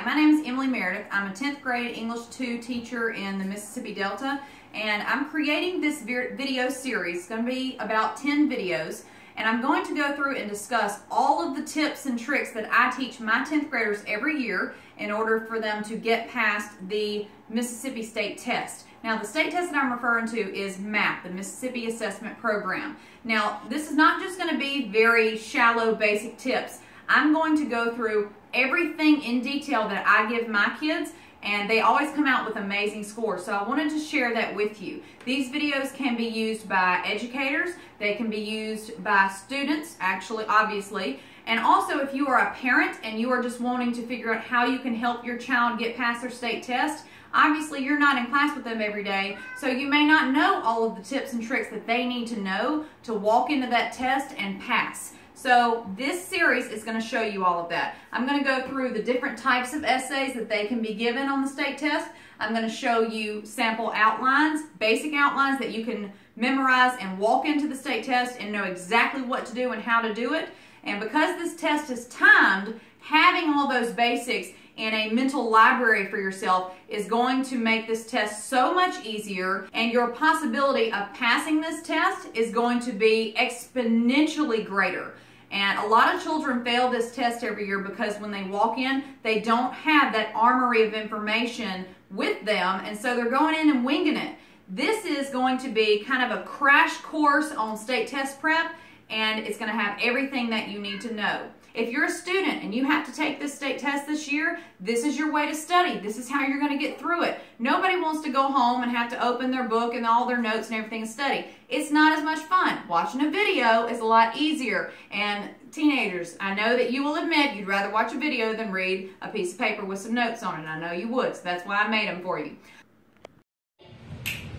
my name is Emily Meredith. I'm a 10th grade English 2 teacher in the Mississippi Delta, and I'm creating this video series. It's going to be about 10 videos, and I'm going to go through and discuss all of the tips and tricks that I teach my 10th graders every year in order for them to get past the Mississippi State Test. Now, the state test that I'm referring to is MAP, the Mississippi Assessment Program. Now, this is not just going to be very shallow, basic tips. I'm going to go through everything in detail that I give my kids, and they always come out with amazing scores. So I wanted to share that with you. These videos can be used by educators. They can be used by students, actually, obviously. And also, if you are a parent and you are just wanting to figure out how you can help your child get past their state test, obviously you're not in class with them every day, so you may not know all of the tips and tricks that they need to know to walk into that test and pass. So this series is going to show you all of that. I'm going to go through the different types of essays that they can be given on the state test. I'm going to show you sample outlines, basic outlines that you can memorize and walk into the state test and know exactly what to do and how to do it. And because this test is timed, having all those basics in a mental library for yourself is going to make this test so much easier, and your possibility of passing this test is going to be exponentially greater. And a lot of children fail this test every year because when they walk in, they don't have that armory of information with them, and so they're going in and winging it. This is going to be kind of a crash course on state test prep, and it's going to have everything that you need to know. If you're a student and you have to take this state test this year, this is your way to study. This is how you're going to get through it. Nobody wants to go home and have to open their book and all their notes and everything and study. It's not as much fun. Watching a video is a lot easier. And teenagers, I know that you will admit you'd rather watch a video than read a piece of paper with some notes on it. I know you would, so that's why I made them for you.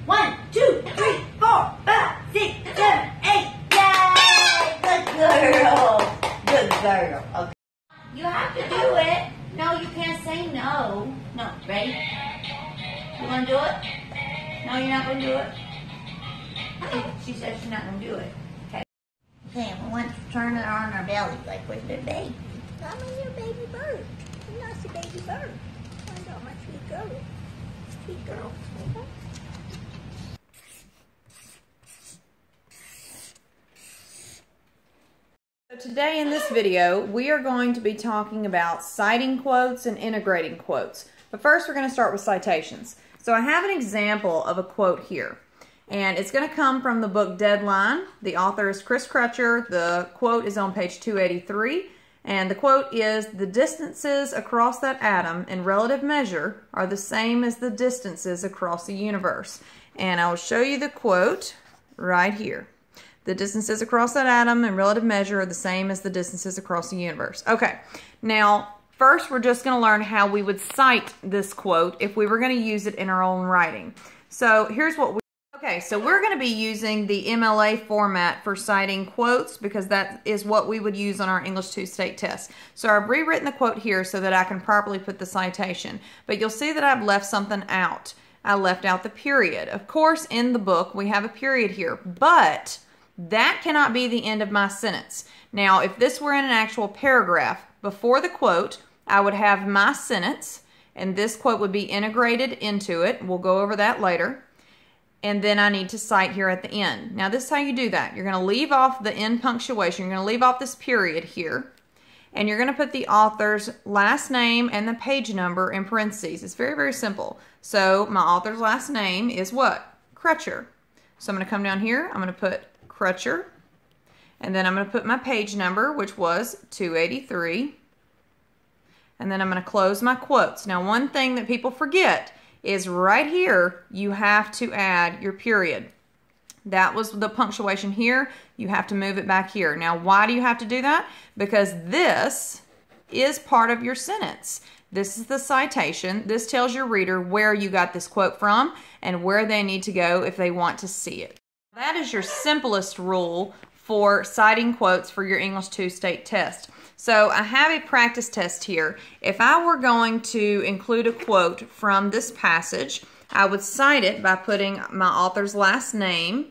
1, 2, 3, 4, 5, 6, 7, 8. Yay! Good girl. Good girl. Okay. You have to do it. No, you can't say no. No. Ready? You want to do it? No, you're not going to do it? Okay. She said she's not going to do it. Okay. Okay, we want to turn it on our belly like we're the baby. I'm your baby bird. You're not the baby bird. I know my sweet girl. Sweet girl. Okay. Today in this video, we are going to be talking about citing quotes and integrating quotes. But first, we're going to start with citations. So I have an example of a quote here, and it's going to come from the book Deadline. The author is Chris Crutcher. The quote is on page 283, and the quote is, "The distances across that atom in relative measure are the same as the distances across the universe." And I will show you the quote right here. The distances across that atom in relative measure are the same as the distances across the universe. Okay, now first we're just going to learn how we would cite this quote if we were going to use it in our own writing. So here's what we... Okay, so we're going to be using the MLA format for citing quotes because that is what we would use on our English 2 state test. So I've rewritten the quote here so that I can properly put the citation. But you'll see that I've left something out. I left out the period. Of course, in the book we have a period here, but that cannot be the end of my sentence. Now, if this were in an actual paragraph, before the quote, I would have my sentence, and this quote would be integrated into it. We'll go over that later. And then I need to cite here at the end. Now, this is how you do that. You're going to leave off the end punctuation. You're going to leave off this period here. And you're going to put the author's last name and the page number in parentheses. It's very, very simple. So, my author's last name is what? Crutcher. So, I'm going to come down here. I'm going to put Crutcher, and then I'm going to put my page number, which was 283, and then I'm going to close my quotes. Now, one thing that people forget is right here you have to add your period. That was the punctuation here. You have to move it back here. Now, why do you have to do that? Because this is part of your sentence. This is the citation. This tells your reader where you got this quote from and where they need to go if they want to see it. That is your simplest rule for citing quotes for your English 2 state test. So I have a practice test here. If I were going to include a quote from this passage, I would cite it by putting my author's last name,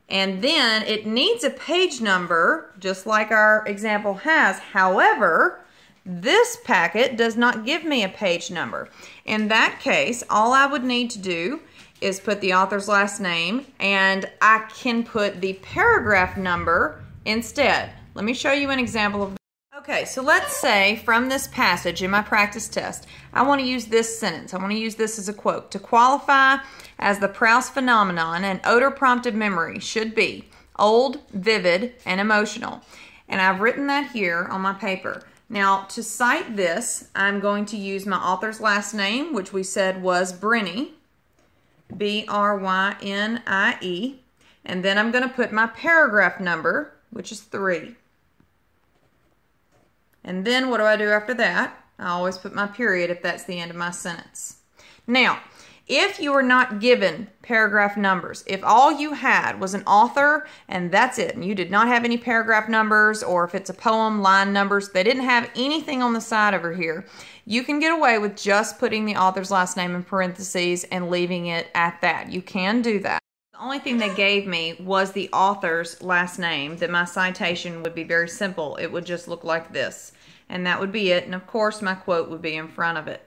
and then it needs a page number, just like our example has. However, This packet does not give me a page number. In that case, all I would need to do is put the author's last name, and I can put the paragraph number instead. Let me show you an example of. Okay, so let's say from this passage in my practice test, I want to use this sentence. I want to use this as a quote. To qualify as the Proust phenomenon, an odor-prompted memory should be old, vivid, and emotional. And I've written that here on my paper. Now, to cite this, I'm going to use my author's last name, which we said was Brynie, B-R-Y-N-I-E. And then I'm going to put my paragraph number, which is 3. And then what do I do after that? I always put my period if that's the end of my sentence. Now, if you were not given paragraph numbers, if all you had was an author and that's it, and you did not have any paragraph numbers, or if it's a poem, line numbers, they didn't have anything on the side over here, you can get away with just putting the author's last name in parentheses and leaving it at that. You can do that. The only thing they gave me was the author's last name, that my citation would be very simple. It would just look like this, and that would be it. And of course, my quote would be in front of it.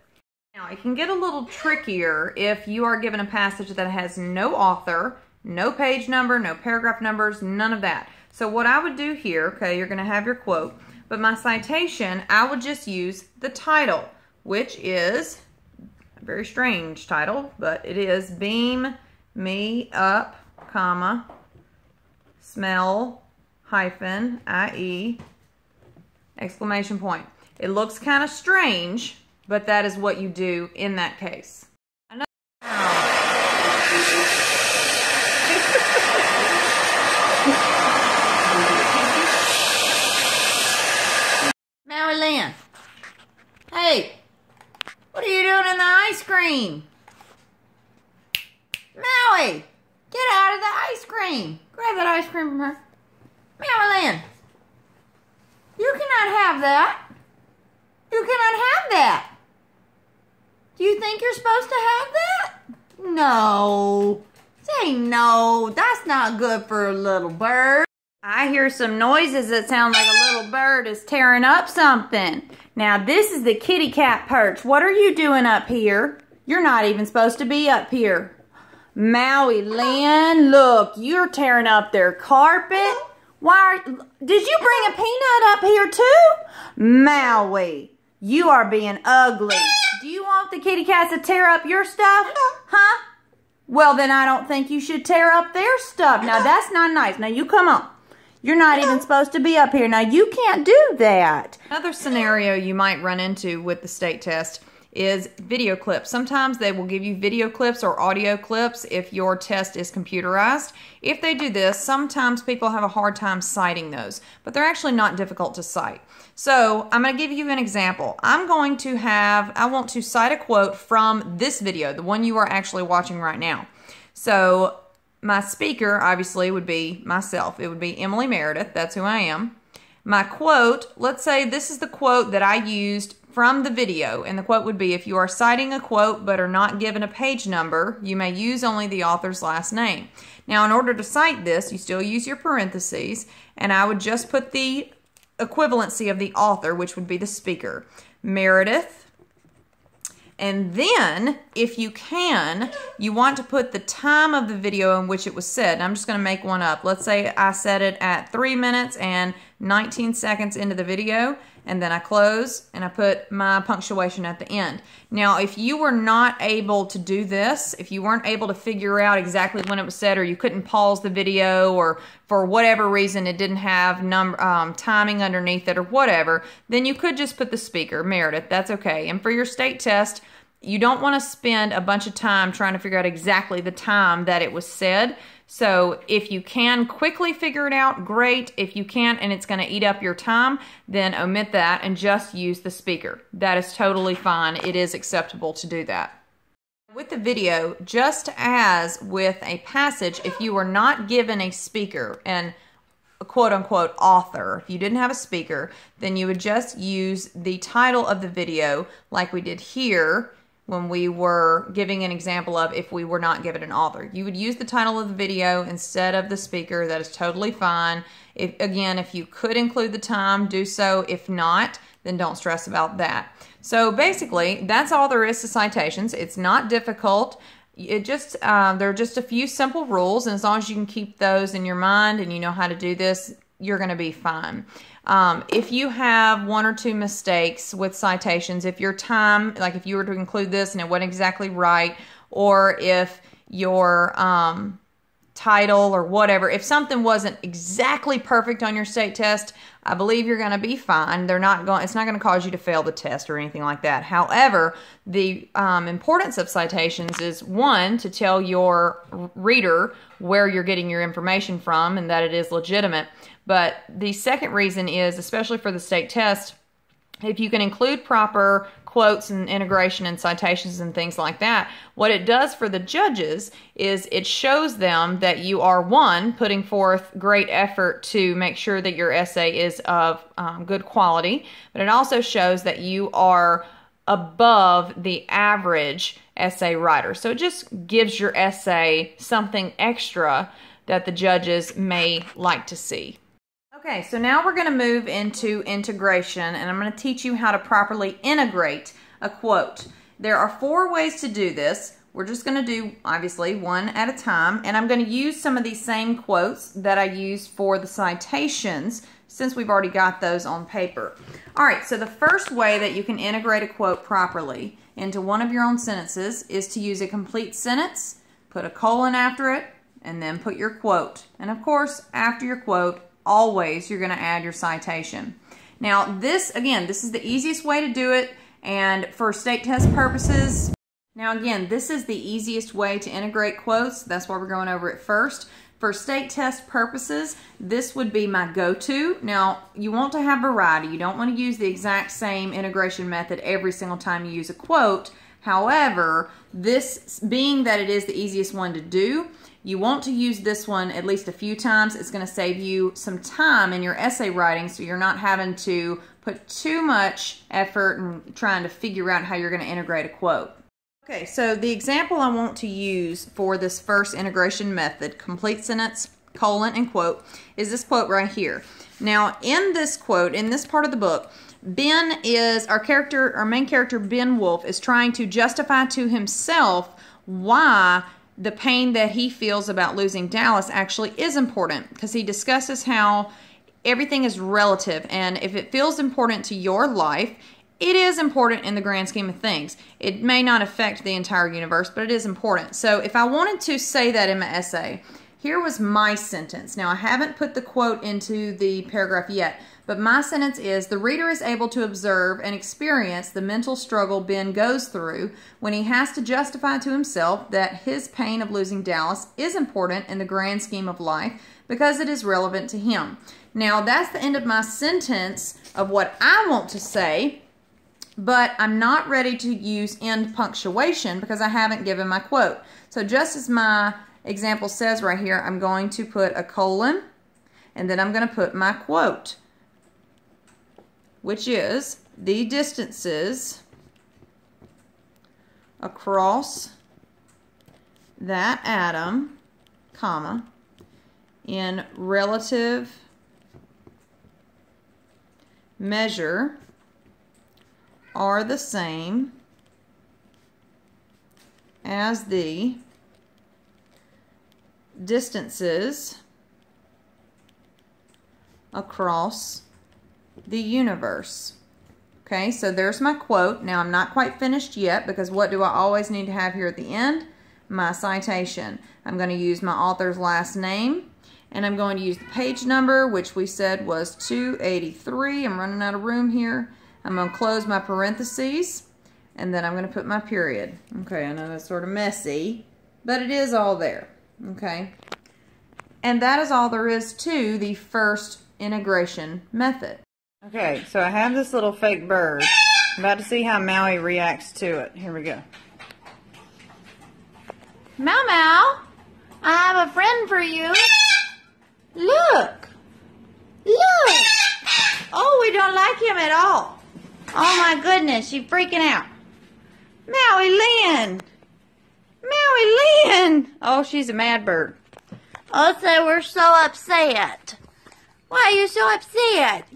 Now, it can get a little trickier if you are given a passage that has no author, no page number, no paragraph numbers, none of that. So what I would do here, okay, you're going to have your quote, but my citation, I would just use the title, which is a very strange title, but it is Beam Me Up, comma, Smell, hyphen, IE, exclamation point. It looks kind of strange, but that is what you do in that case. Maui Lynn. Hey, what are you doing in the ice cream? Maui, get out of the ice cream. Grab that ice cream from her. Maui Lynn, you cannot have that. You cannot have that. Do you think you're supposed to have that? No. Say no. That's not good for a little bird. I hear some noises that sound like a little bird is tearing up something. Now, this is the kitty cat perch. What are you doing up here? You're not even supposed to be up here. Maui Lynn, look, you're tearing up their carpet. Did you bring a peanut up here too? Maui, you are being ugly. Do you want the kitty cats to tear up your stuff? Huh? Well, then I don't think you should tear up their stuff. Now, that's not nice. Now, you come on. You're not even supposed to be up here. Now, you can't do that. Another scenario you might run into with the state test is video clips. Sometimes they will give you video clips or audio clips if your test is computerized. If they do this, sometimes people have a hard time citing those, but they're actually not difficult to cite. So I'm going to give you an example. I want to cite a quote from this video, the one you are actually watching right now. So my speaker obviously would be myself. It would be Emily Meredith. That's who I am. My quote, let's say this is the quote that I used from the video, and the quote would be, if you are citing a quote but are not given a page number, you may use only the author's last name. Now, in order to cite this, you still use your parentheses, and I would just put the equivalency of the author, which would be the speaker, Meredith. And then, if you can, you want to put the time of the video in which it was said. And I'm just going to make one up. Let's say I said it at 3 minutes and 19 seconds into the video, and then I close and I put my punctuation at the end. Now, if you were not able to do this, if you weren't able to figure out exactly when it was said, or you couldn't pause the video, or for whatever reason it didn't have timing underneath it or whatever, then you could just put the speaker, Meredith. That's okay. And for your state test, you don't want to spend a bunch of time trying to figure out exactly the time that it was said. So if you can quickly figure it out, great. If you can't and it's going to eat up your time, then omit that and just use the speaker. That is totally fine. It is acceptable to do that. With the video, just as with a passage, if you were not given a speaker and a quote-unquote author, if you didn't have a speaker, then you would just use the title of the video like we did here, when we were giving an example of if we were not given an author. You would use the title of the video instead of the speaker. That is totally fine. If you could include the time, do so. If not, then don't stress about that. So basically, that's all there is to citations. It's not difficult. There are just a few simple rules, and as long as you can keep those in your mind and you know how to do this, you're going to be fine. If you have one or two mistakes with citations, if your time, like if you were to include this and it wasn't exactly right, or if your title or whatever, if something wasn't exactly perfect on your state test, I believe you're going to be fine. It's not going to cause you to fail the test or anything like that. However, the importance of citations is, one, to tell your reader where you're getting your information from and that it is legitimate. But the second reason is, especially for the state test, if you can include proper quotes and integration and citations and things like that, what it does for the judges is it shows them that you are, one, putting forth great effort to make sure that your essay is of good quality, but it also shows that you are above the average essay writer. So it just gives your essay something extra that the judges may like to see. Okay, so now we're going to move into integration, and I'm going to teach you how to properly integrate a quote. There are 4 ways to do this. We're just going to do, obviously, one at a time, and I'm going to use some of these same quotes that I used for the citations since we've already got those on paper. All right, so the first way that you can integrate a quote properly into one of your own sentences is to use a complete sentence, put a colon after it, and then put your quote. And of course, after your quote, always you're going to add your citation. Now this, again, this is the easiest way to do it, and for state test purposes, now again, this is the easiest way to integrate quotes. That's why we're going over it first. For state test purposes, this would be my go-to. Now, you want to have variety. You don't want to use the exact same integration method every single time you use a quote. However, this being that it is the easiest one to do, you want to use this one at least a few times. It's going to save you some time in your essay writing, so you're not having to put too much effort in trying to figure out how you're going to integrate a quote. Okay, so the example I want to use for this first integration method, complete sentence, colon, and quote, is this quote right here. Now, in this quote, in this part of the book, Ben is, our main character, Ben Wolf, is trying to justify to himself why the pain that he feels about losing Dallas actually is important, because he discusses how everything is relative, and if it feels important to your life, it is important in the grand scheme of things. It may not affect the entire universe, but it is important. So if I wanted to say that in my essay, here was my sentence. Now, I haven't put the quote into the paragraph yet, but my sentence is, the reader is able to observe and experience the mental struggle Ben goes through when he has to justify to himself that his pain of losing Dallas is important in the grand scheme of life because it is relevant to him. Now, that's the end of my sentence of what I want to say, but I'm not ready to use end punctuation because I haven't given my quote. So just as my example says right here, I'm going to put a colon, and then I'm going to put my quote, which is, the distances across that atom, comma, in relative measure are the same as the distances across the universe. Okay, so there's my quote. Now, I'm not quite finished yet, because what do I always need to have here at the end? My citation. I'm going to use my author's last name, and I'm going to use the page number, which we said was 283. I'm running out of room here. I'm going to close my parentheses, and then I'm going to put my period. Okay, I know that's sort of messy, but it is all there. Okay, and that is all there is to the first integration method. Okay, so I have this little fake bird. I'm about to see how Maui reacts to it. Here we go. Meow meow, I have a friend for you. Look. Look. Oh, we don't like him at all. Oh my goodness, she's freaking out. Maui Lynn! Maui Lynn! Oh, she's a mad bird. Also, we're so upset. Why are you so upset?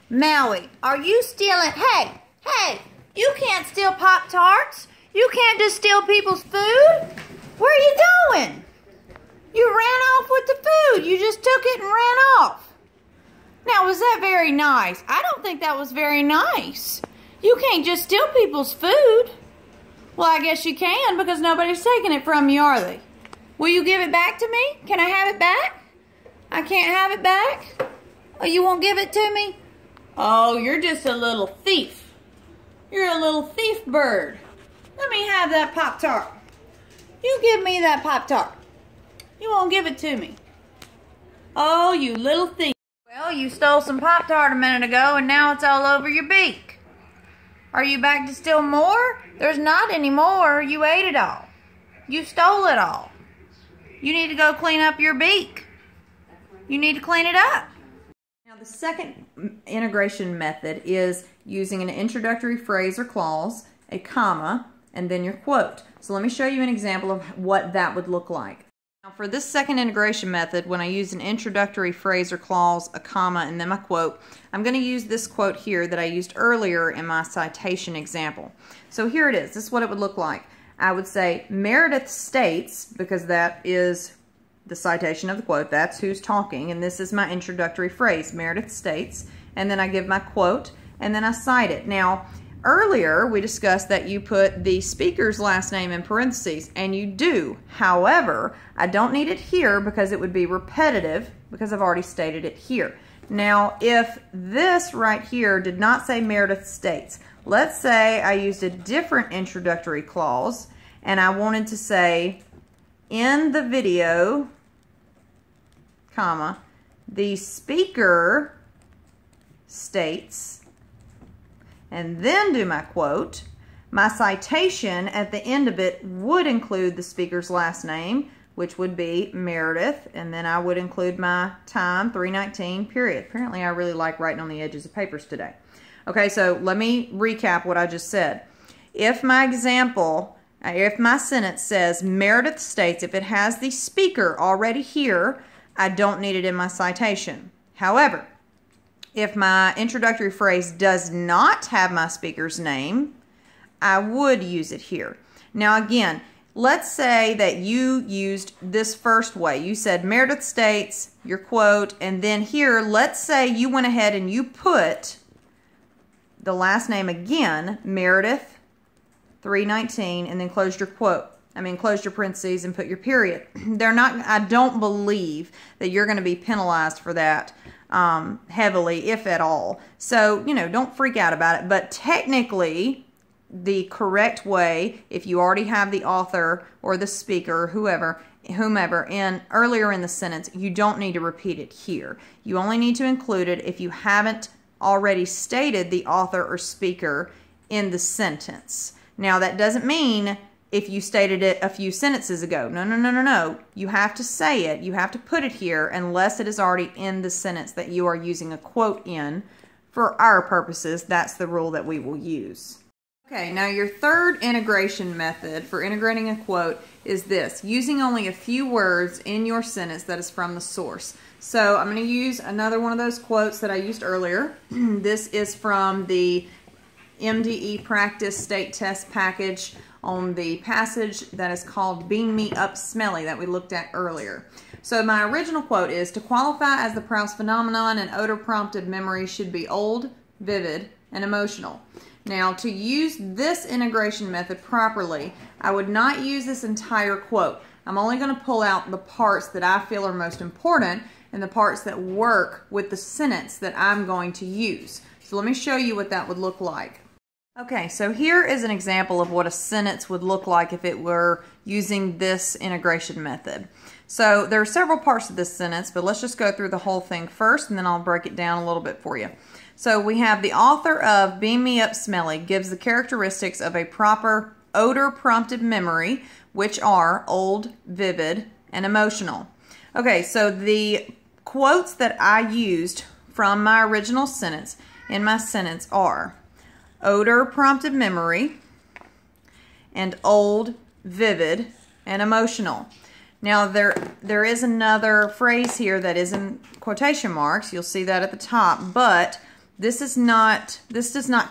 Maui, are you stealing? Hey, you can't steal Pop-Tarts. You can't just steal people's food. Where are you going? You ran off with the food. You just took it and ran off. Now, was that very nice? I don't think that was very nice. You can't just steal people's food. Well, I guess you can because nobody's taking it from you, are they? Will you give it back to me? Can I have it back? I can't have it back? Oh, you won't give it to me? Oh, you're just a little thief. You're a little thief bird. Let me have that Pop-Tart. You give me that Pop-Tart. You won't give it to me. Oh, you little thief. Well, you stole some Pop-Tart a minute ago and now it's all over your beak. Are you back to steal more? There's not any more. You ate it all. You stole it all. You need to go clean up your beak. You need to clean it up. Now, the second integration method is using an introductory phrase or clause, a comma, and then your quote. So let me show you an example of what that would look like. Now, for this second integration method, when I use an introductory phrase or clause, a comma, and then my quote, I'm going to use this quote here that I used earlier in my citation example. So here it is. This is what it would look like. I would say, Meredith states, because that is the citation of the quote, that's who's talking, and this is my introductory phrase, Meredith states, and then I give my quote, and then I cite it. Now, earlier we discussed that you put the speaker's last name in parentheses, and you do. However, I don't need it here because it would be repetitive because I've already stated it here. Now, if this right here did not say Meredith states, let's say I used a different introductory clause, and I wanted to say, in the video, comma, the speaker states, and then do my quote. My citation at the end of it would include the speaker's last name, which would be Meredith, and then I would include my time, 3:19, period. Apparently I really like writing on the edges of papers today. Okay, so let me recap what I just said. If my example, if my sentence says Meredith states, if it has the speaker already here, I don't need it in my citation. However, if my introductory phrase does not have my speaker's name, I would use it here. Now again, let's say that you used this first way. You said Meredith states, your quote, and then here, let's say you went ahead and you put the last name again, Meredith, 3:19, and then closed your quote. Closed your parentheses and put your period. I don't believe that you're going to be penalized for that heavily, if at all. So, don't freak out about it. But technically, the correct way, if you already have the author or the speaker, whomever, earlier in the sentence, you don't need to repeat it here. You only need to include it if you haven't already stated the author or speaker in the sentence. Now, that doesn't mean if you stated it a few sentences ago. No. You have to say it. You have to put it here unless it is already in the sentence that you are using a quote in. For our purposes, that's the rule that we will use. Okay, now your third integration method for integrating a quote is this, using only a few words in your sentence that is from the source. So I'm going to use another one of those quotes that I used earlier. This is from the MDE Practice State Test Package on the passage that is called Beam Me Up Smelly that we looked at earlier. So my original quote is, to qualify as the Proust phenomenon, an odor-prompted memory should be old, vivid, and emotional. Now, to use this integration method properly, I would not use this entire quote. I'm only going to pull out the parts that I feel are most important and the parts that work with the sentence that I'm going to use. So let me show you what that would look like. Okay, so here is an example of what a sentence would look like if it were using this integration method. So there are several parts of this sentence, but let's just go through the whole thing first and then I'll break it down a little bit for you. So we have the author of Beam Me Up Smelly gives the characteristics of a proper odor-prompted memory, which are old, vivid, and emotional. Okay, so the quotes that I used from my original sentence in my sentence are, odor prompted memory, and old, vivid, and emotional. Now there is another phrase here that is in quotation marks. You'll see that at the top, but this does not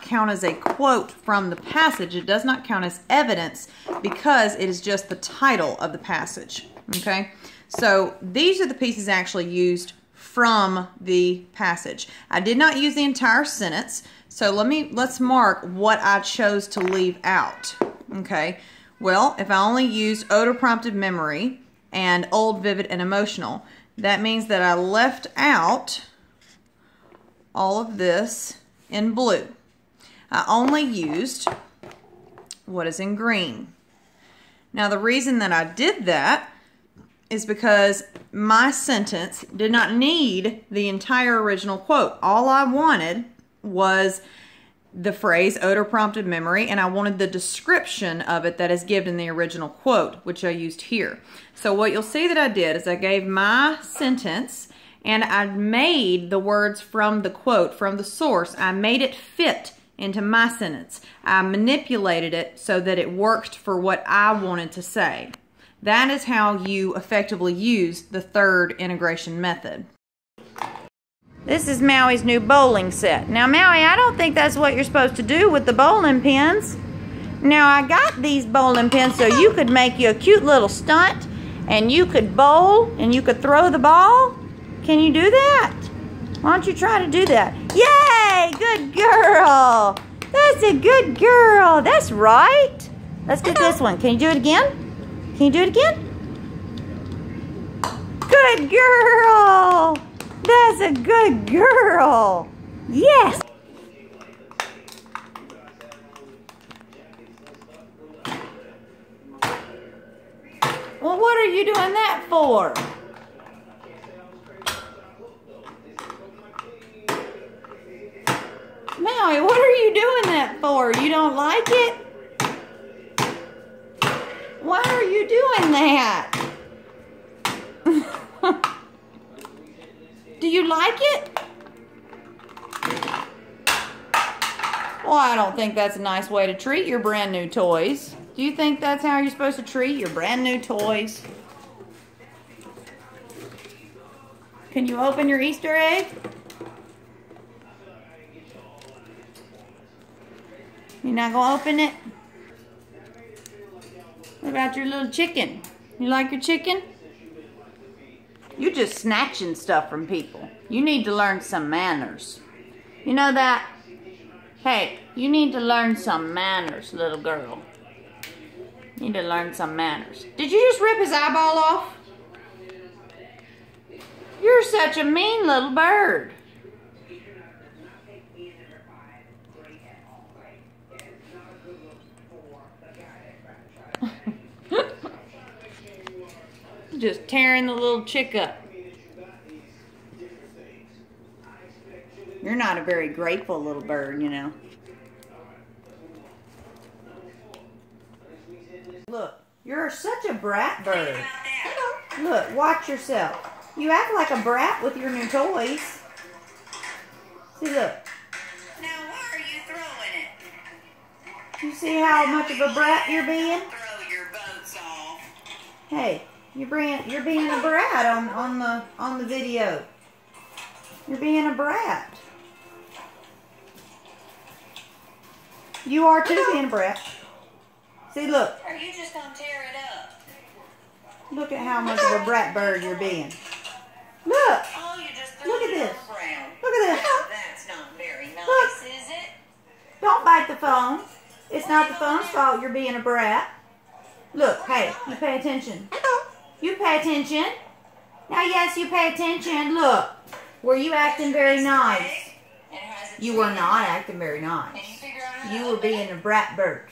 count as a quote from the passage. It does not count as evidence because it is just the title of the passage. Okay? So these are the pieces actually used from the passage. I did not use the entire sentence, so let's mark what I chose to leave out. Okay? Well, if I only used odor prompted memory and old, vivid, and emotional, that means that I left out all of this in blue. I only used what is in green. Now the reason that I did that is because my sentence did not need the entire original quote. All I wanted was the phrase odor prompted memory, and I wanted the description of it that is given in the original quote, which I used here. So what you'll see that I did is I gave my sentence and I made the words from the quote, from the source, I made it fit into my sentence. I manipulated it so that it worked for what I wanted to say. That is how you effectively use the third integration method. This is Maui's new bowling set. Now, Maui, I don't think that's what you're supposed to do with the bowling pins. Now, I got these bowling pins so you could make you a cute little stunt and you could bowl and you could throw the ball. Can you do that? Why don't you try to do that? Yay! Good girl! That's a good girl. That's right. Let's do this one. Can you do it again? Can you do it again? Good girl! That's a good girl. Yes. Well, what are you doing that for? Maui, what are you doing that for? You don't like it? Why are you doing that? Do you like it? Well, I don't think that's a nice way to treat your brand new toys. Do you think that's how you're supposed to treat your brand new toys? Can you open your Easter egg? You're not gonna open it? What about your little chicken? You like your chicken? You're just snatching stuff from people. You need to learn some manners. You know that? Hey, you need to learn some manners, little girl. You need to learn some manners. Did you just rip his eyeball off? You're such a mean little bird. Just tearing the little chick up. You're not a very grateful little bird, you know. Look, you're such a brat bird. Look, watch yourself. You act like a brat with your new toys. See, look. Now, why are you throwing it? You see how much of a brat you're being? Throw your boats off. Hey, you're being a brat on the video. You're being a brat. You are too being a brat. See, look. Or you just gonna tear it up? Look at how much of a brat bird you're being. Look. Oh, you just Look at this. Around. Look at this. That's not very nice, Look. is it? Don't bite the phone. It's not the phone's fault you're being a brat. Look, hey, you pay attention. You pay attention. Now, yes, you pay attention. Look. Were you acting very nice? You were not acting very nice. You were being a brat bird.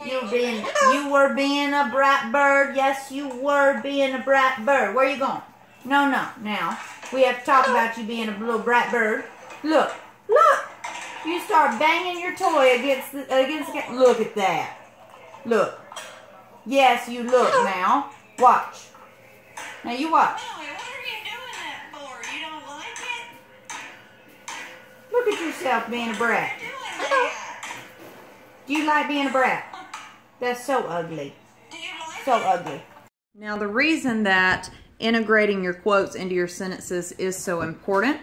You were being a brat bird. Yes, you were being a brat bird. Where are you going? No. Now, we have to talk about you being a little brat bird. Look. You start banging your toy against the look at that. Look. Yes, you look now. Watch. Now you watch. What are you doing that for? You don't like it? Look at yourself being a brat. Doing that. Do you like being a brat? That's so ugly. So ugly. Now, the reason that integrating your quotes into your sentences is so important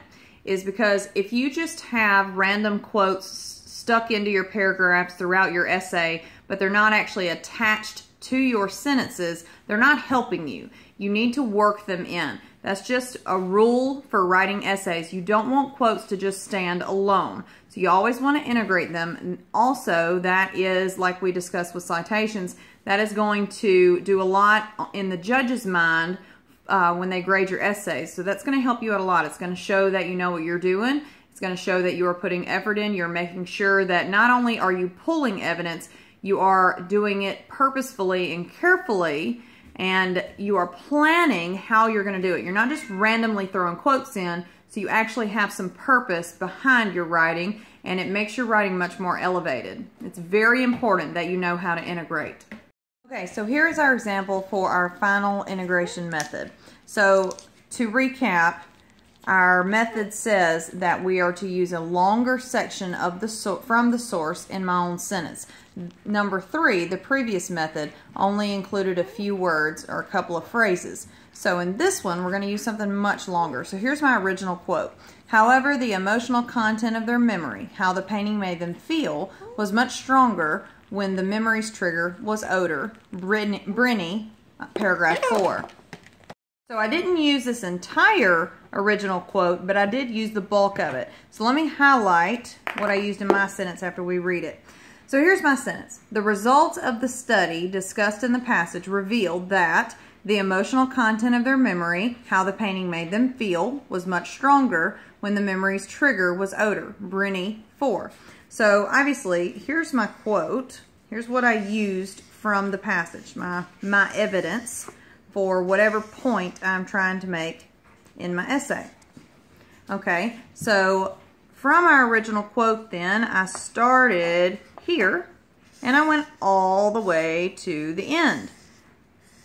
is because if you just have random quotes stuck into your paragraphs throughout your essay, but they're not actually attached to your sentences, they're not helping you. You need to work them in. That's just a rule for writing essays. You don't want quotes to just stand alone. So you always want to integrate them. And also, that is, like we discussed with citations, that is going to do a lot in the judge's mind when they grade your essays. So that's going to help you out a lot. It's going to show that you know what you're doing. It's going to show that you are putting effort in. You're making sure that not only are you pulling evidence, you are doing it purposefully and carefully, and you are planning how you're going to do it. You're not just randomly throwing quotes in, so you actually have some purpose behind your writing, and it makes your writing much more elevated. It's very important that you know how to integrate. Okay, so here's our example for our final integration method. So to recap, our method says that we are to use a longer section of from the source in my own sentence. Number 3, the previous method, only included a few words or a couple of phrases. So in this one, we're going to use something much longer. So here's my original quote. However, the emotional content of their memory, how the painting made them feel, was much stronger when the memory's trigger was odor. Brinny, paragraph 4. So I didn't use this entire original quote, but I did use the bulk of it. So let me highlight what I used in my sentence after we read it. So here's my sentence. The results of the study discussed in the passage revealed that the emotional content of their memory, how the painting made them feel, was much stronger when the memory's trigger was odor. Brinny 4. So obviously, here's my quote. Here's what I used from the passage, my evidence for whatever point I'm trying to make in my essay. Okay, so from our original quote then, I started here and I went all the way to the end.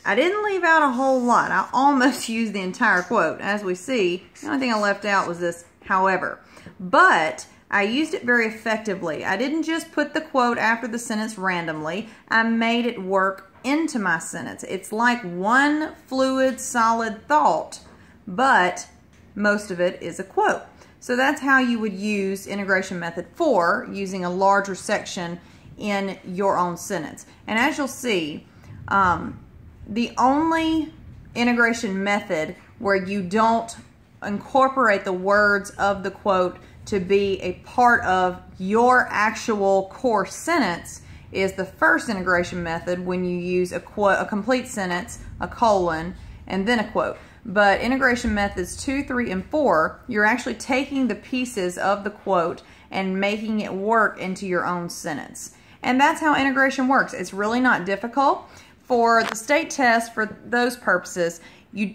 I didn't leave out a whole lot. I almost used the entire quote. As we see, the only thing I left out was this however. But I used it very effectively. I didn't just put the quote after the sentence randomly. I made it work into my sentence. It's like one fluid, solid thought, but most of it is a quote. So that's how you would use integration method 4, using a larger section in your own sentence. And as you'll see, the only integration method where you don't incorporate the words of the quote to be a part of your actual core sentence is the first integration method, when you use a complete sentence, a colon, and then a quote. But integration methods 2, 3, and 4, you're actually taking the pieces of the quote and making it work into your own sentence. And that's how integration works. It's really not difficult. For the state test, for those purposes,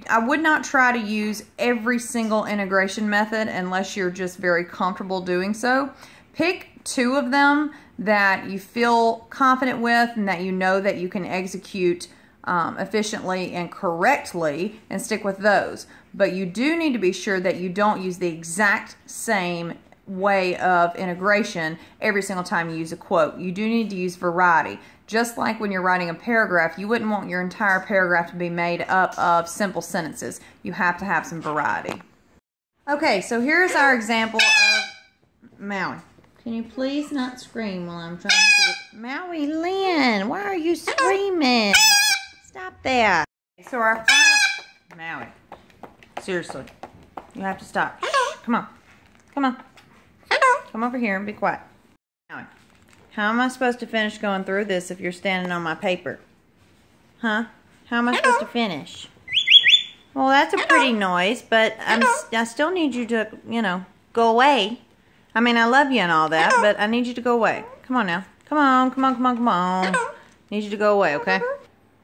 I would not try to use every single integration method unless you're just very comfortable doing so. Pick 2 of them that you feel confident with and that you know that you can execute efficiently and correctly, and stick with those. But you do need to be sure that you don't use the exact same way of integration every single time you use a quote. You do need to use variety. Just like when you're writing a paragraph, you wouldn't want your entire paragraph to be made up of simple sentences. You have to have some variety. Okay, so here's our example of Maui. Can you please not scream while I'm trying to... Maui, Lynn, why are you screaming? Stop that. So our final... Maui, seriously, you have to stop. Shh, come on. Come on. Come over here and be quiet. Maui, how am I supposed to finish going through this if you're standing on my paper? Huh? How am I supposed to finish? Well, that's a pretty noise, but I still need you to, you know, go away. I mean, I love you and all that, but I need you to go away. Come on now. Come on, come on, come on, come on. Need you to go away, okay?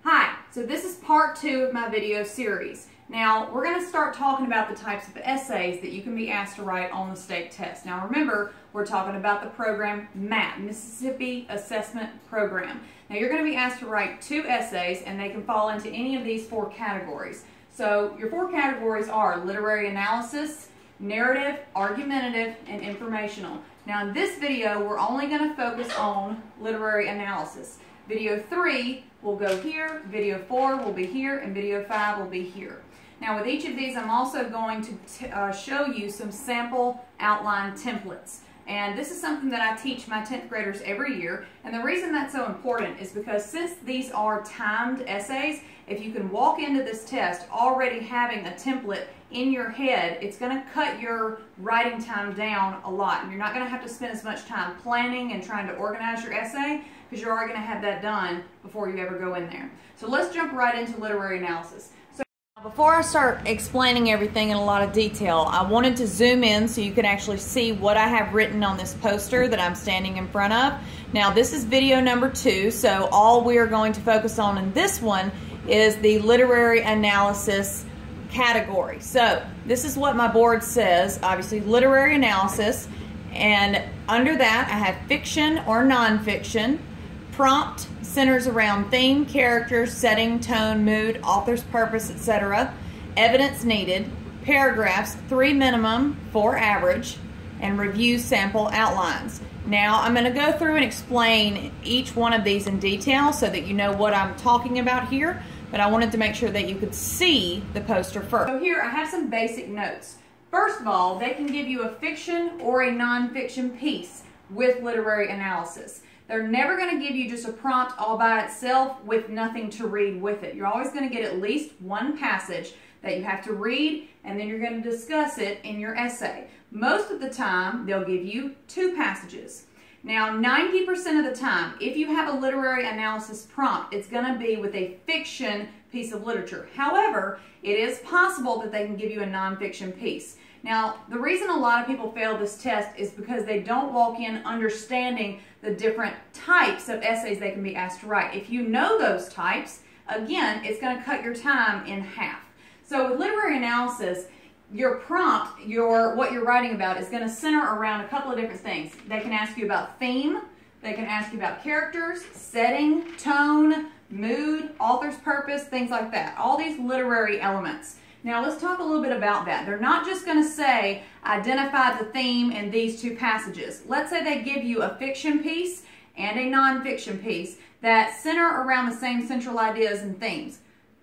Hi, so this is part 2 of my video series. Now, we're going to start talking about the types of essays that you can be asked to write on the state test. Now, remember, we're talking about the program MAP, Mississippi Assessment Program. Now, you're going to be asked to write 2 essays, and they can fall into any of these 4 categories. So, your 4 categories are literary analysis, narrative, argumentative, and informational. Now in this video, we're only going to focus on literary analysis. Video 3 will go here, video 4 will be here, and video 5 will be here. Now with each of these, I'm also going to show you some sample outline templates. And this is something that I teach my 10th graders every year. And the reason that's so important is because since these are timed essays, if you can walk into this test already having a template in your head, it's going to cut your writing time down a lot. And you're not going to have to spend as much time planning and trying to organize your essay because you're already going to have that done before you ever go in there. So let's jump right into literary analysis. Before I start explaining everything in a lot of detail, I wanted to zoom in so you can actually see what I have written on this poster that I'm standing in front of. Now this is video number 2, so all we are going to focus on in this one is the literary analysis category. So this is what my board says, obviously literary analysis, and under that I have fiction or nonfiction. Prompt centers around theme, character, setting, tone, mood, author's purpose, etc. Evidence needed. Paragraphs, 3 minimum, 4 average. And review sample outlines. Now I'm going to go through and explain each one of these in detail so that you know what I'm talking about here. But I wanted to make sure that you could see the poster first. So here I have some basic notes. First of all, they can give you a fiction or a nonfiction piece with literary analysis. They're never going to give you just a prompt all by itself with nothing to read with it. You're always going to get at least one passage that you have to read, and then you're going to discuss it in your essay. Most of the time, they'll give you 2 passages. Now, 90% of the time, if you have a literary analysis prompt, it's going to be with a fiction piece of literature. However, it is possible that they can give you a nonfiction piece. Now, the reason a lot of people fail this test is because they don't walk in understanding the different types of essays they can be asked to write. If you know those types, again, it's going to cut your time in half. So with literary analysis, your prompt, what you're writing about is going to center around a couple of different things. They can ask you about theme, they can ask you about characters, setting, tone, mood, author's purpose, things like that. All these literary elements. Now let's talk a little bit about that. They're not just going to say, identify the theme in these 2 passages. Let's say they give you a fiction piece and a nonfiction piece that center around the same central ideas and themes.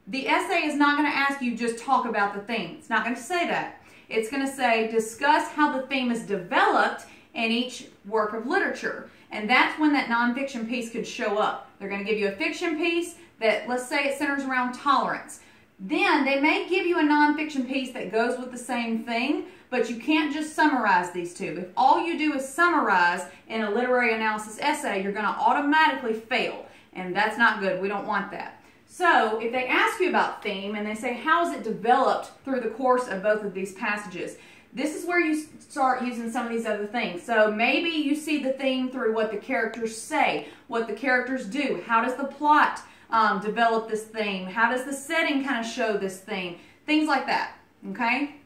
The essay is not going to ask you just talk about the theme. It's not going to say that. It's going to say, discuss how the theme is developed in each work of literature. And that's when that nonfiction piece could show up. They're going to give you a fiction piece that, let's say it centers around tolerance. Then they may give you a nonfiction piece that goes with the same thing, but you can't just summarize these 2. If all you do is summarize in a literary analysis essay, you're going to automatically fail, and that's not good. We don't want that. So if they ask you about theme and they say, how is it developed through the course of both of these passages? This is where you start using some of these other things. So maybe you see the theme through what the characters say, what the characters do, how does the plot develop this theme? How does the setting kind of show this theme? Things like that, okay?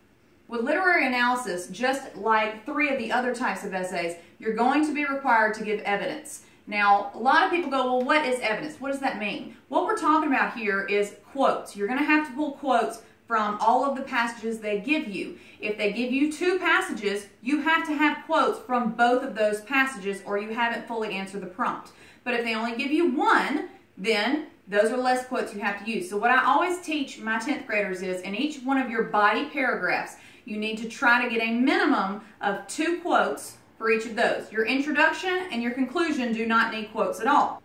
With literary analysis, just like 3 of the other types of essays, you're going to be required to give evidence. Now, a lot of people go, well, what is evidence? What does that mean? What we're talking about here is quotes. You're going to have to pull quotes from all of the passages they give you. If they give you 2 passages, you have to have quotes from both of those passages or you haven't fully answered the prompt. But if they only give you 1, then those are less quotes you have to use. So what I always teach my 10th graders is in each one of your body paragraphs, you need to try to get a minimum of 2 quotes for each of those. Your introduction and your conclusion do not need quotes at all.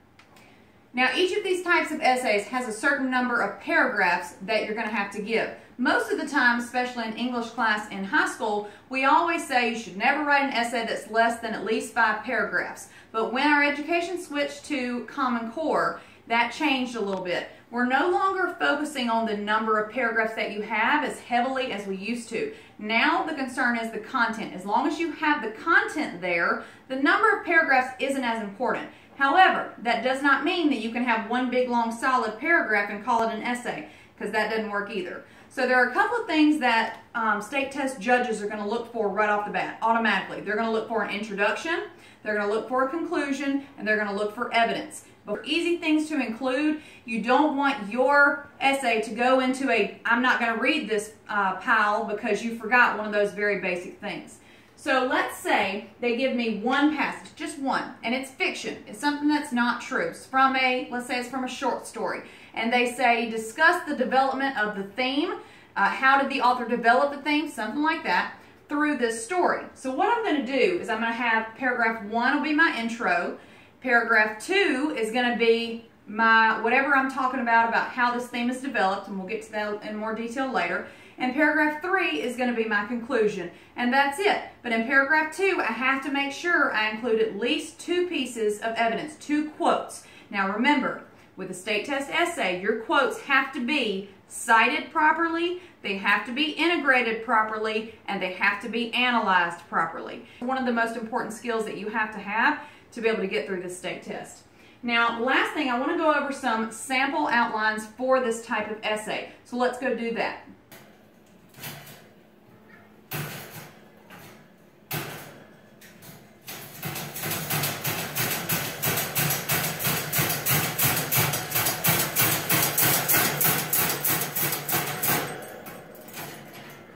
Now each of these types of essays has a certain number of paragraphs that you're going to have to give. Most of the time, especially in English class in high school, we always say you should never write an essay that's less than at least 5 paragraphs. But when our education switched to Common Core, that changed a little bit. We're no longer focusing on the number of paragraphs that you have as heavily as we used to. Now the concern is the content. As long as you have the content there, the number of paragraphs isn't as important. However, that does not mean that you can have one big long solid paragraph and call it an essay, because that doesn't work either. So there are a couple of things that state test judges are going to look for right off the bat, automatically. They're going to look for an introduction, they're going to look for a conclusion, and they're going to look for evidence. But for easy things to include, you don't want your essay to go into a I'm not going to read this pile because you forgot one of those very basic things. So let's say they give me one passage, just one, and it's fiction. It's something that's not true. It's from let's say it's from a short story. And they say, discuss the development of the theme. How did the author develop the theme? Something like that, through this story. So what I'm going to do is I'm going to have paragraph 1 will be my intro. Paragraph 2 is going to be my whatever I'm talking about how this theme is developed, and we'll get to that in more detail later. And paragraph 3 is going to be my conclusion, and that's it. But in paragraph 2, I have to make sure I include at least 2 pieces of evidence, 2 quotes. Now remember, with a state test essay, your quotes have to be cited properly, they have to be integrated properly, and they have to be analyzed properly. One of the most important skills that you have to be able to get through this state test. Now, last thing, I want to go over some sample outlines for this type of essay. So let's go do that.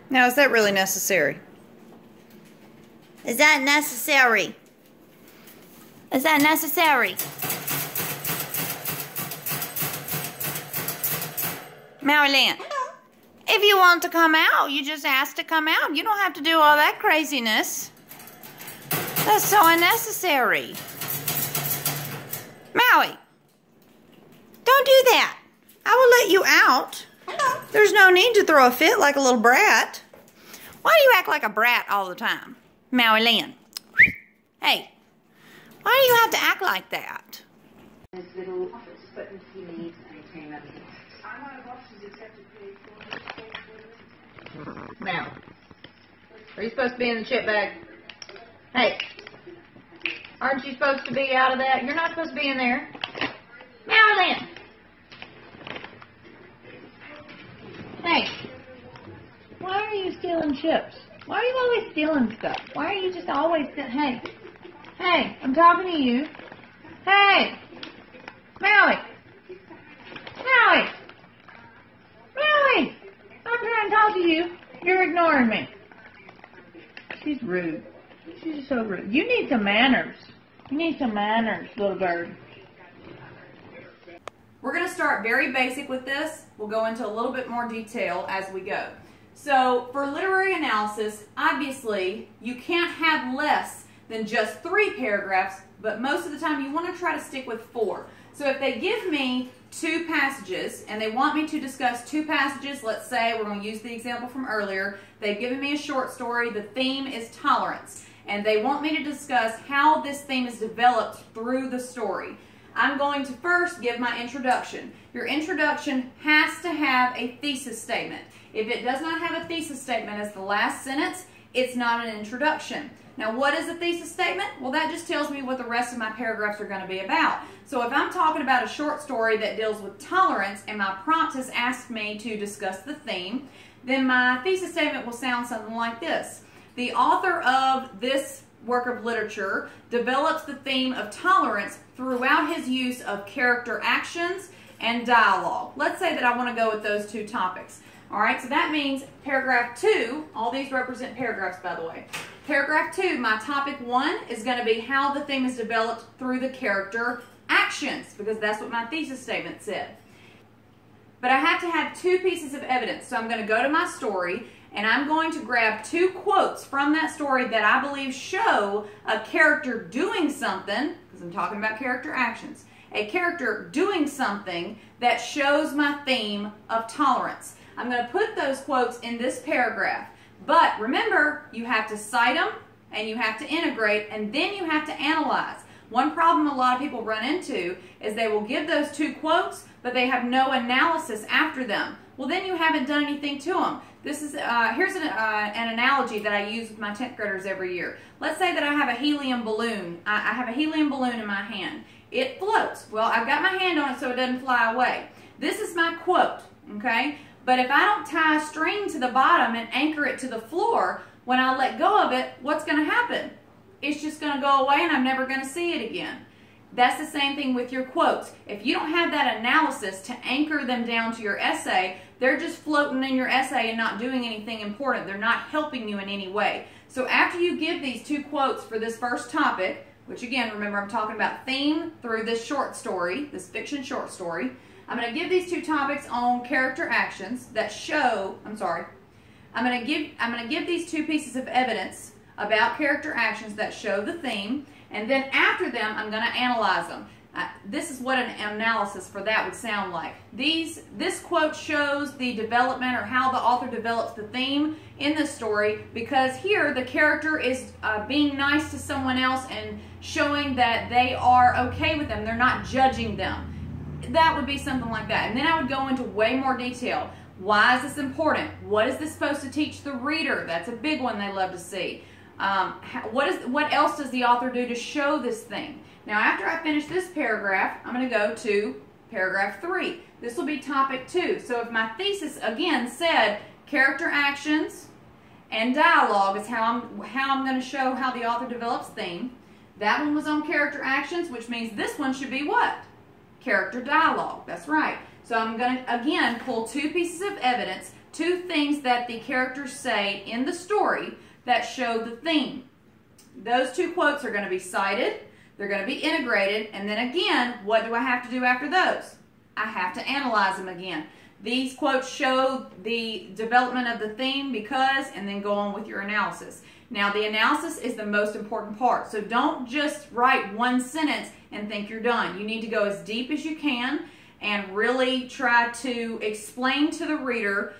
Now, is that really necessary? Is that necessary? Is that necessary? Marilyn, if you want to come out, you just ask to come out. You don't have to do all that craziness. That's so unnecessary. Maui, don't do that. I will let you out. There's no need to throw a fit like a little brat. Why do you act like a brat all the time? Marilyn. Hey, why do you have to act like that? His little office, but he needs a team of Now, are you supposed to be in the chip bag? Hey, aren't you supposed to be out of that? You're not supposed to be in there. Marilyn. Hey, why are you stealing chips? Why are you always stealing stuff? Why are you just always hey, I'm talking to you. Hey, Maui, Maui, Maui, I'm trying to talk to you. You're ignoring me. She's rude. She's so rude. You need some manners. You need some manners, little bird. We're going to start very basic with this. We'll go into a little bit more detail as we go. So for literary analysis, obviously you can't have less than just 3 paragraphs, but most of the time you want to try to stick with 4. So if they give me 2 passages and they want me to discuss 2 passages, let's say we're going to use the example from earlier, they've given me a short story, the theme is tolerance, and they want me to discuss how this theme is developed through the story. I'm going to first give my introduction. Your introduction has to have a thesis statement. If it does not have a thesis statement as the last sentence, it's not an introduction. Now, what is a thesis statement? Well, that just tells me what the rest of my paragraphs are going to be about. So if I'm talking about a short story that deals with tolerance and my prompt has asked me to discuss the theme, then my thesis statement will sound something like this. The author of this work of literature develops the theme of tolerance throughout his use of character actions and dialogue. Let's say that I want to go with those 2 topics. All right, so that means paragraph 2, all these represent paragraphs, by the way. Paragraph 2, my topic 1 is going to be how the theme is developed through the character actions, because that's what my thesis statement said. But I have to have 2 pieces of evidence. So I'm going to go to my story, and I'm going to grab 2 quotes from that story that I believe show a character doing something, because I'm talking about character actions, a character doing something that shows my theme of tolerance. I'm going to put those quotes in this paragraph. But remember, you have to cite them, and you have to integrate, and then you have to analyze. One problem a lot of people run into is they will give those 2 quotes, but they have no analysis after them. Well, then you haven't done anything to them. This is here's an analogy that I use with my 10th graders every year. Let's say that I have a helium balloon. I have a helium balloon in my hand. It floats. Well, I've got my hand on it so it doesn't fly away. This is my quote, okay? But if I don't tie a string to the bottom and anchor it to the floor, when I let go of it, what's going to happen? It's just going to go away and I'm never going to see it again. That's the same thing with your quotes. If you don't have that analysis to anchor them down to your essay, they're just floating in your essay and not doing anything important. They're not helping you in any way. So after you give these 2 quotes for this first topic, which again, remember I'm talking about theme through this short story, this fiction short story, I'm going to give these 2 topics on character actions that show, I'm going to give these 2 pieces of evidence about character actions that show the theme, and then after them, I'm going to analyze them. This is what an analysis for that would sound like. This quote shows the development or how the author develops the theme in the story, because here the character is being nice to someone else and showing that they are okay with them. They're not judging them. That would be something like that. And then I would go into way more detail. Why is this important? What is this supposed to teach the reader? That's a big one they love to see. What else does the author do to show this thing? Now, after I finish this paragraph, I'm going to go to paragraph 3. This will be topic 2. So if my thesis, again, said character actions and dialogue is how I'm going to show how the author develops theme, that one was on character actions, which means this one should be what? Character dialogue. That's right. So I'm going to, again, pull 2 pieces of evidence, 2 things that the characters say in the story that show the theme. Those 2 quotes are going to be cited, they're going to be integrated, and then again, what do I have to do after those? I have to analyze them again. These quotes show the development of the theme because, and then go on with your analysis. Now, the analysis is the most important part, so don't just write 1 sentence and think you're done. You need to go as deep as you can and really try to explain to the reader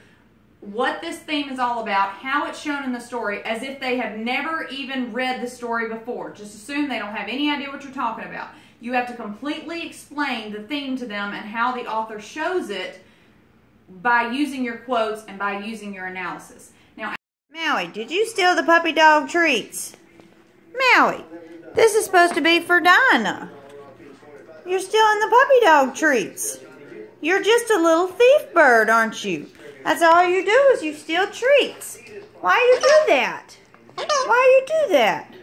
what this theme is all about, how it's shown in the story, as if they have never even read the story before. Just assume they don't have any idea what you're talking about. You have to completely explain the theme to them and how the author shows it by using your quotes and by using your analysis. Now, Maui, did you steal the puppy dog treats? Maui, this is supposed to be for Dinah. You're stealing the puppy dog treats. You're just a little thief bird, aren't you? That's all you do is you steal treats. Why you do that? Why you do that?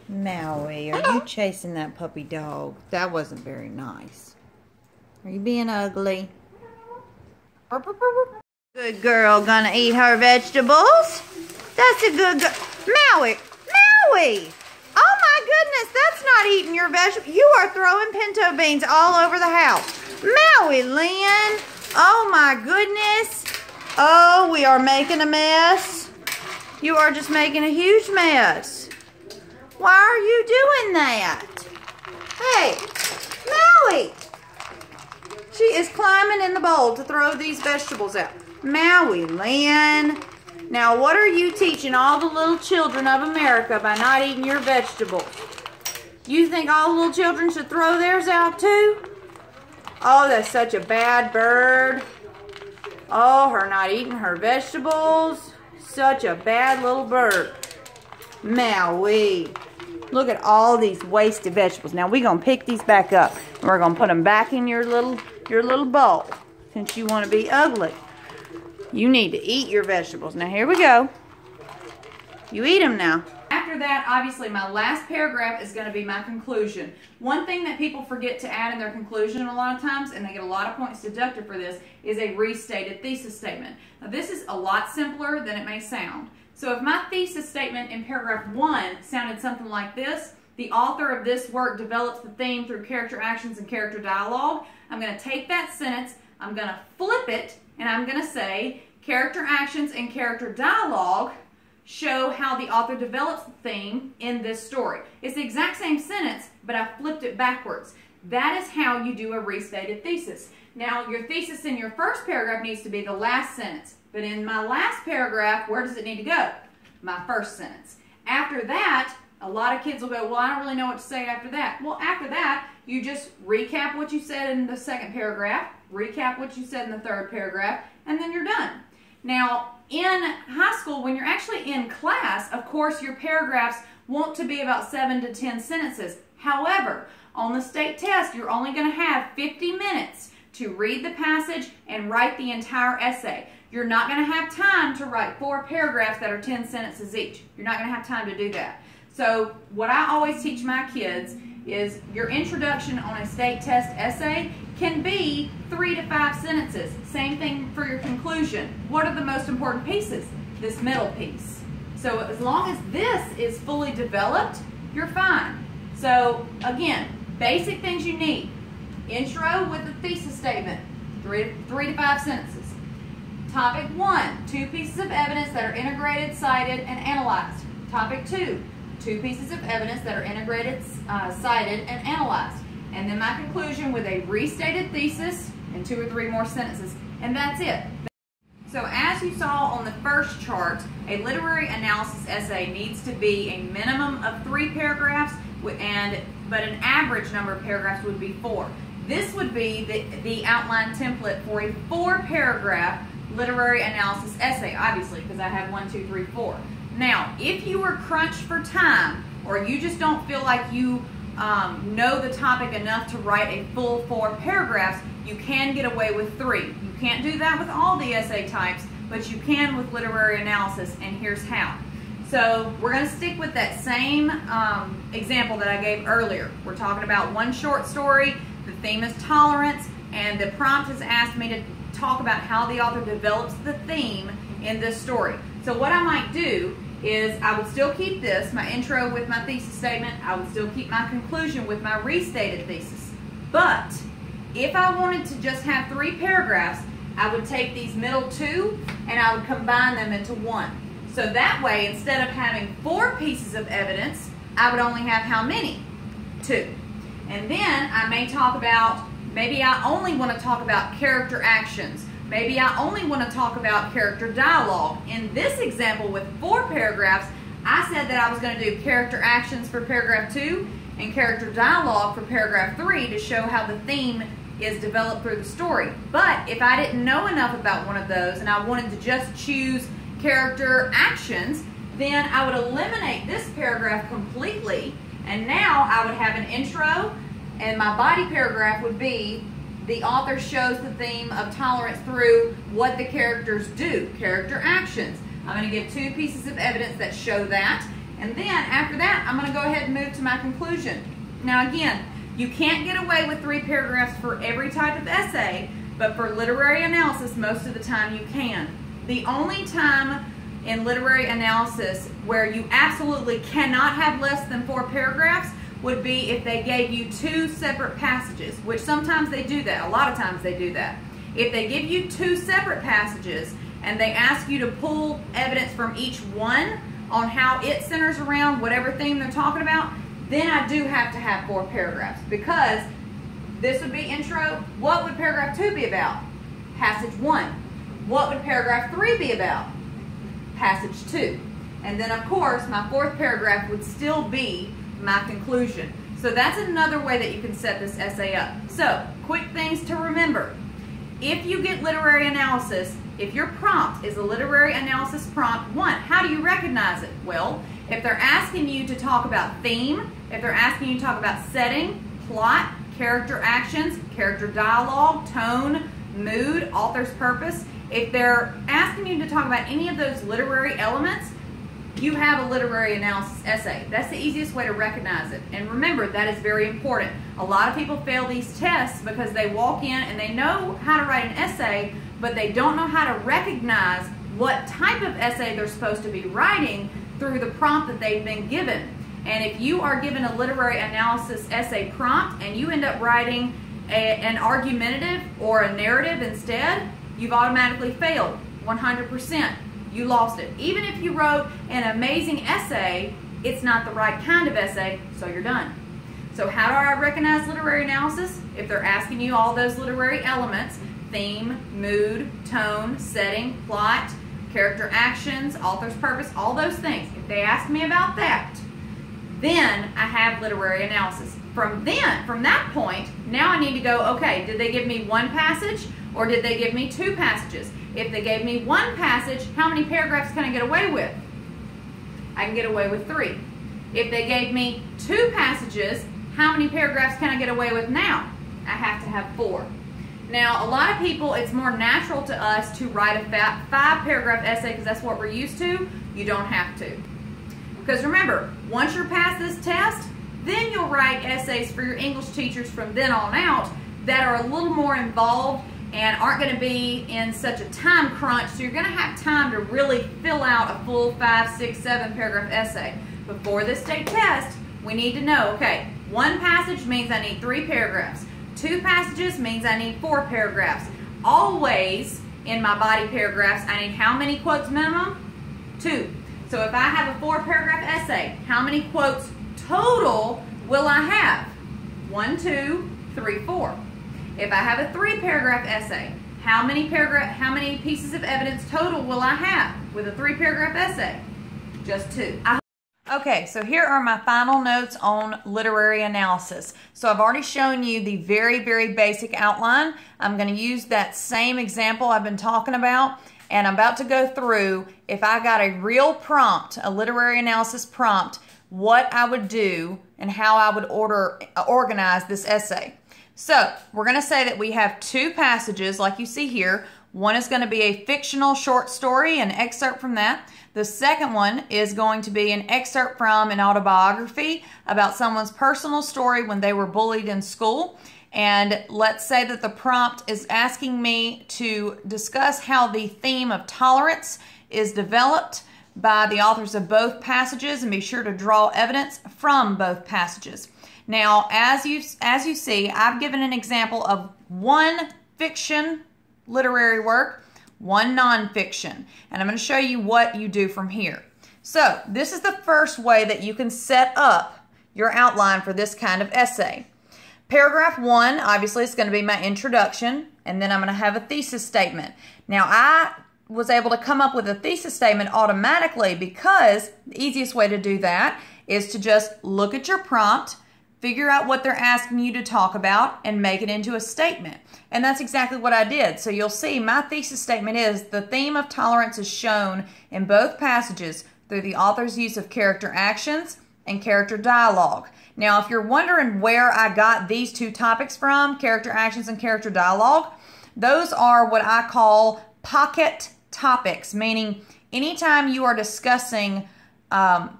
Maui, are you chasing that puppy dog? That wasn't very nice. Are you being ugly? Good girl, gonna eat her vegetables? That's a good girl. Maui! Maui! Oh my goodness, that's not eating your vegetables. You are throwing pinto beans all over the house. Maui, Lynn! Oh my goodness. Oh, we are making a mess. You are just making a huge mess. Why are you doing that? Hey, Maui! She is climbing in the bowl to throw these vegetables out. Maui, Lynn. Now, what are you teaching all the little children of America by not eating your vegetables? You think all the little children should throw theirs out too? Oh, that's such a bad bird. Oh, her not eating her vegetables. Such a bad little bird. Maui. Look at all these wasted vegetables. Now, we're going to pick these back up. And we're going to put them back in your little bowl. Since you want to be ugly. You need to eat your vegetables. Now, here we go. You eat them now. after that, obviously, my last paragraph is going to be my conclusion. One thing that people forget to add in their conclusion a lot of times, and they get a lot of points deducted for this, is a restated thesis statement. Now, this is a lot simpler than it may sound. So if my thesis statement in paragraph 1 sounded something like this, the author of this work develops the theme through character actions and character dialogue. I'm going to take that sentence, I'm going to flip it, and I'm going to say character actions and character dialogue show how the author develops the theme in this story. It's the exact same sentence, but I flipped it backwards. That is how you do a restated thesis. Now, your thesis in your first paragraph needs to be the last sentence. But in my last paragraph, where does it need to go? My first sentence. After that, a lot of kids will go, well, I don't really know what to say after that. Well, after that, you just recap what you said in the second paragraph, recap what you said in the third paragraph, and then you're done. Now, in high school, when you're actually in class, of course, your paragraphs want to be about 7 to 10 sentences. However, on the state test, you're only going to have 50 minutes to read the passage and write the entire essay. You're not going to have time to write 4 paragraphs that are 10 sentences each. You're not going to have time to do that. So what I always teach my kids is your introduction on a state test essay can be 3 to 5 sentences. Same thing for your conclusion. What are the most important pieces? This middle piece. So as long as this is fully developed, you're fine. So again, basic things you need. Intro with the thesis statement, 3 to 5 sentences. Topic 1, 2 pieces of evidence that are integrated, cited, and analyzed. Topic 2, 2 pieces of evidence that are integrated, cited, and analyzed. And then my conclusion with a restated thesis and 2 or 3 more sentences. And that's it. So as you saw on the first chart, a literary analysis essay needs to be a minimum of 3 paragraphs, but an average number of paragraphs would be 4. This would be the outline template for a 4-paragraph literary analysis essay, obviously, because I have 1, 2, 3, 4. Now, if you were crunched for time, or you just don't feel like you know the topic enough to write a full 4 paragraphs, you can get away with 3. You can't do that with all the essay types, but you can with literary analysis, and here's how. So we're going to stick with that same example that I gave earlier. We're talking about one short story, the theme is tolerance, and the prompt has asked me to talk about how the author develops the theme in this story. So what I might do is I would still keep this, my intro with my thesis statement. I would still keep my conclusion with my restated thesis. But if I wanted to just have 3 paragraphs, I would take these middle 2 and I would combine them into 1. So that way, instead of having 4 pieces of evidence, I would only have how many? 2. And then I may talk about, maybe I only want to talk about character actions. Maybe I only want to talk about character dialogue. In this example with 4 paragraphs, I said that I was going to do character actions for paragraph 2 and character dialogue for paragraph 3 to show how the theme is developed through the story. But if I didn't know enough about one of those and I wanted to just choose character actions, then I would eliminate this paragraph completely, and now I would have an intro, and my body paragraph would be the author shows the theme of tolerance through what the characters do, character actions. I'm going to give 2 pieces of evidence that show that, and then after that I'm going to go ahead and move to my conclusion. Now again, you can't get away with 3 paragraphs for every type of essay, but for literary analysis most of the time you can. The only time in literary analysis where you absolutely cannot have less than 4 paragraphs would be if they gave you 2 separate passages, which sometimes they do that. A lot of times they do that. If they give you 2 separate passages and they ask you to pull evidence from each one on how it centers around whatever theme they're talking about, then I do have to have 4 paragraphs, because this would be intro. What would paragraph 2 be about? Passage 1. What would paragraph 3 be about? Passage 2. And then of course my 4th paragraph would still be my conclusion. So that's another way that you can set this essay up. So, quick things to remember. If you get literary analysis, if your prompt is a literary analysis prompt 1, how do you recognize it? Well, if they're asking you to talk about theme, if they're asking you to talk about setting, plot, character actions, character dialogue, tone, mood, author's purpose, if they're asking you to talk about any of those literary elements, you have a literary analysis essay. That's the easiest way to recognize it. And remember, that is very important. A lot of people fail these tests because they walk in and they know how to write an essay, but they don't know how to recognize what type of essay they're supposed to be writing through the prompt that they've been given. And if you are given a literary analysis essay prompt and you end up writing an argumentative or a narrative instead, you've automatically failed 100%. You lost it. Even if you wrote an amazing essay, it's not the right kind of essay, so you're done. So how do I recognize literary analysis? If they're asking you all those literary elements, theme, mood, tone, setting, plot, character actions, author's purpose, all those things. If they ask me about that, then I have literary analysis. From that point, now I need to go, okay, did they give me 1 passage or did they give me 2 passages? If they gave me 1 passage, how many paragraphs can I get away with? I can get away with 3. If they gave me 2 passages, how many paragraphs can I get away with now? I have to have 4. Now, a lot of people, it's more natural to us to write a 5-paragraph essay because that's what we're used to. You don't have to. Because remember, once you're past this test, then you'll write essays for your English teachers from then on out that are a little more involved and aren't going to be in such a time crunch, so you're going to have time to really fill out a full 5, 6, 7 paragraph essay. Before this state test, we need to know, okay, one passage means I need 3 paragraphs. 2 passages means I need 4 paragraphs. Always in my body paragraphs, I need how many quotes minimum? 2. So if I have a 4 paragraph essay, how many quotes total will I have? 1, 2, 3, 4. If I have a 3 paragraph essay, how many pieces of evidence total will I have with a 3 paragraph essay? Just 2. Okay, so here are my final notes on literary analysis. So I've already shown you the very, very basic outline. I'm going to use that same example I've been talking about, and I'm about to go through, if I got a real prompt, a literary analysis prompt, what I would do and how I would organize this essay. So we're going to say that we have 2 passages like you see here. One is going to be a fictional short story, an excerpt from that. The second one is going to be an excerpt from an autobiography about someone's personal story when they were bullied in school. And let's say that the prompt is asking me to discuss how the theme of tolerance is developed by the authors of both passages, and be sure to draw evidence from both passages. Now, as you see, I've given an example of 1 fiction literary work, 1 nonfiction, and I'm going to show you what you do from here. So this is the first way that you can set up your outline for this kind of essay. Paragraph 1, obviously, is going to be my introduction, and then I'm going to have a thesis statement. Now, I was able to come up with a thesis statement automatically because the easiest way to do that is to just look at your prompt, figure out what they're asking you to talk about, and make it into a statement. And that's exactly what I did. So you'll see my thesis statement is the theme of tolerance is shown in both passages through the author's use of character actions and character dialogue. Now, if you're wondering where I got these 2 topics from, character actions and character dialogue, those are what I call pocket topics, meaning anytime you are discussing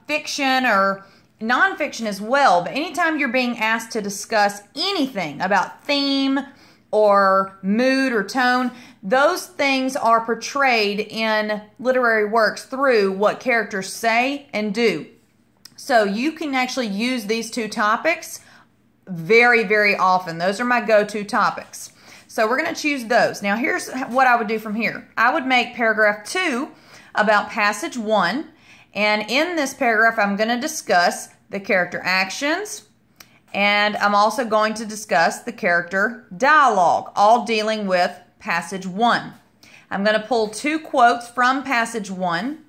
fiction or nonfiction as well, but anytime you're being asked to discuss anything about theme or mood or tone, those things are portrayed in literary works through what characters say and do. So you can actually use these 2 topics very, very often. Those are my go-to topics. So we're going to choose those. Now here's what I would do from here. I would make paragraph 2 about passage 1, and in this paragraph I'm going to discuss the character actions, and I'm also going to discuss the character dialogue, all dealing with passage 1. I'm going to pull 2 quotes from passage 1,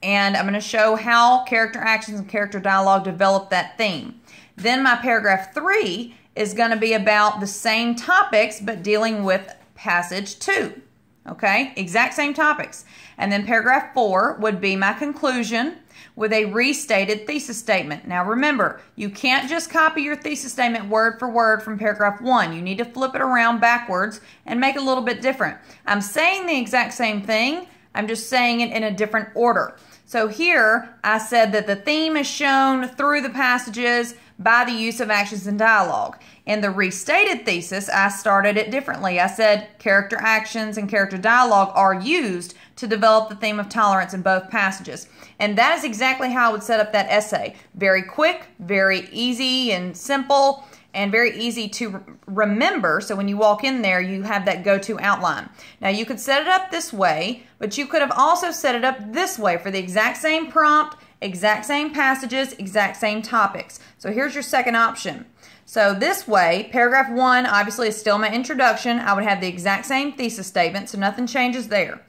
and I'm going to show how character actions and character dialogue develop that theme. Then my paragraph 3 is going to be about the same topics but dealing with passage 2. Okay, exact same topics. And then paragraph 4 would be my conclusion with a restated thesis statement. Now remember, you can't just copy your thesis statement word for word from paragraph 1. You need to flip it around backwards and make it a little bit different. I'm saying the exact same thing, I'm just saying it in a different order. So here I said that the theme is shown through the passages by the use of actions and dialogue. In the restated thesis, I started it differently. I said character actions and character dialogue are used to develop the theme of tolerance in both passages. And that is exactly how I would set up that essay. Very quick, very easy and simple, and very easy to remember. So when you walk in there, you have that go-to outline. Now you could set it up this way, but you could have also set it up this way for the exact same prompt, exact same passages, exact same topics. So here's your second option. So this way, paragraph 1 obviously is still my introduction. I would have the exact same thesis statement, so nothing changes there.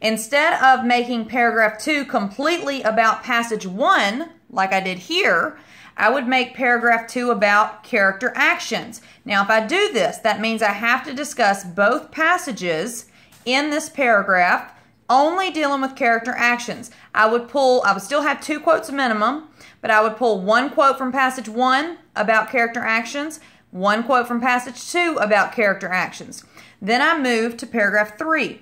Instead of making paragraph 2 completely about passage 1, like I did here, I would make paragraph 2 about character actions. Now, if I do this, that means I have to discuss both passages in this paragraph, only dealing with character actions. I would still have 2 quotes minimum, but I would pull 1 quote from passage 1 about character actions, 1 quote from passage 2 about character actions. Then I move to paragraph 3.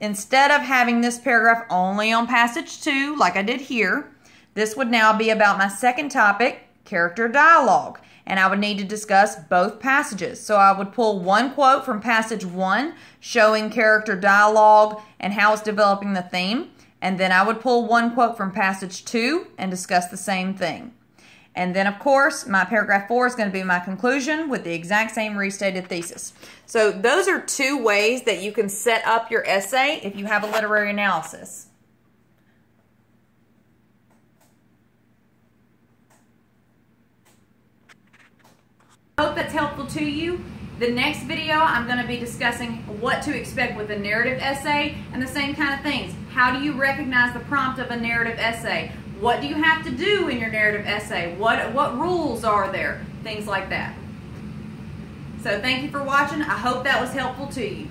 Instead of having this paragraph only on passage 2, like I did here, This would now be about my second topic, character dialogue. And I would need to discuss both passages. So I would pull one quote from passage 1 showing character dialogue and how it's developing the theme. And then I would pull one quote from passage 2 and discuss the same thing. And then, of course, my paragraph 4 is going to be my conclusion with the exact same restated thesis. So those are 2 ways that you can set up your essay if you have a literary analysis. I hope that's helpful to you. The next video, I'm going to be discussing what to expect with a narrative essay and the same kind of things. How do you recognize the prompt of a narrative essay? What do you have to do in your narrative essay? What rules are there? Things like that. So thank you for watching. I hope that was helpful to you.